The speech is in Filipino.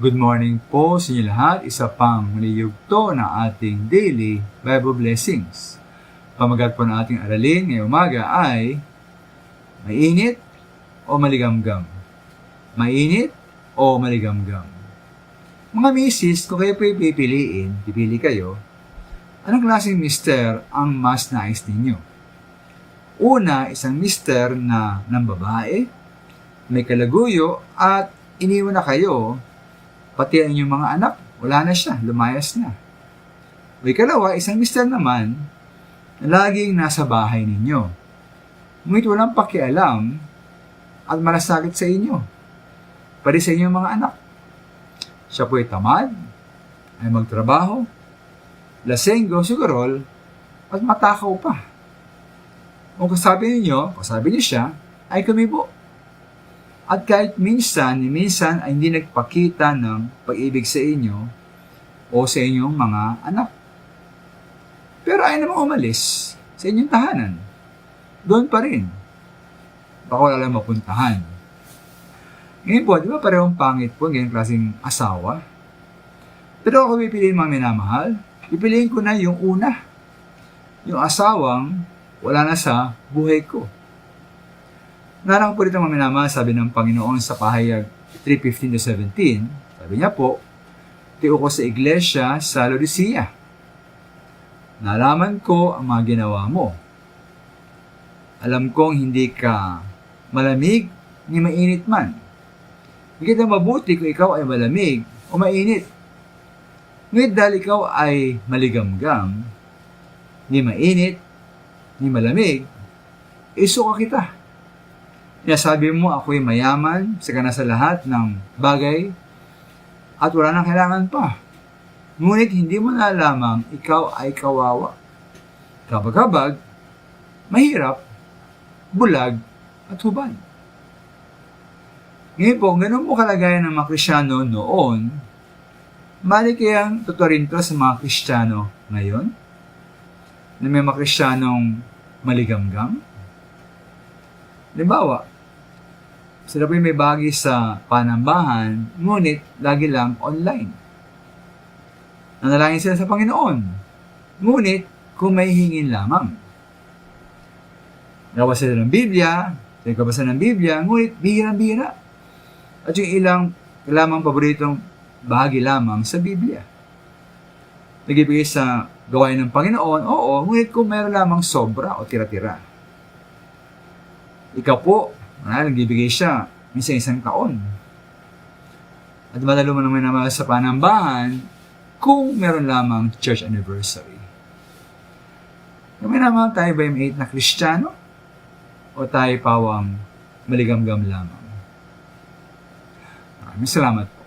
Good morning po sa inyo lahat. Isa pang maliyugto na ating daily Bible blessings. Pamagat po ng ating aralin ngayong umaga ay mainit o maligamgam? Mainit o maligamgam? Mga misis, kung kayo po pipili kayo, anong klaseng mister ang mas nais ninyo? Una, isang mister na ng babae, may kalaguyo at iniwan na kayo. Pati ang inyong mga anak, wala na siya, lumayas na. O ikalawa, isang mister naman na laging nasa bahay ninyo. Ngunit walang pakialam at malasakit sa inyo. Pati sa inyong mga anak. Siya po ay tamad, ay magtrabaho, lasenggo, sugarol, at matakaw pa. Kung kasabi niyo siya, ay kumibo. At kahit minsan ay hindi nagpakita ng pag-ibig sa inyo o sa inyong mga anak. Pero ayaw namang umalis sa inyong tahanan. Doon pa rin. Baka wala lang mapuntahan. Ngayon po, di ba parehong pangit po ganyan klaseng asawa? Pero ako pipiliin mga minamahal, pipiliin ko na yung una. Yung asawang wala na sa buhay ko. Narang po dito mga minamahal, sabi ng Panginoon sa pahayag 3:15-17, sabi niya po, tiyo ko sa iglesia sa Laodicea. Nalaman ko ang mga ginawa mo. Alam kong hindi ka malamig ni mainit man. Higit na mabuti kung ikaw ay malamig o mainit. Ngunit dahil ikaw ay maligamgam, ni mainit, ni malamig, isuka kita. Sabi mo, ako'y mayaman, saka na sa lahat ng bagay, at wala nang kailangan pa. Ngunit hindi mo na lamang ikaw ay kawawa. Kabag-kabag, mahirap, bulag, at hubad. Ngayon po, ganun po kalagayan ng mga Kristiyano noon, mali kayang totoo rin to sa mga Kristiyano ngayon? Na may mga Kristiyanong maligamgam? Halimbawa, sila po may bahagi sa panambahan, ngunit lagi lang online. Nanalangin sila sa Panginoon, ngunit kung may hingin lamang. Nabasa sila ng Biblia, nagkabasa ng Biblia, ngunit bihirang-bihira. At yung ilang lamang paboritong bahagi lamang sa Biblia. Nagbibigay sa gawain ng Panginoon, oo, ngunit kung mayroon lamang sobra o tira-tira. Ikaw po, nagbibigay siya, minsan isang taon. At madalo mo naman naman sa panambahan kung meron lamang church anniversary. Kami naman tayo ba yung 8 na Kristiyano? O tayo pawang maligamgam lamang? Maraming salamat po.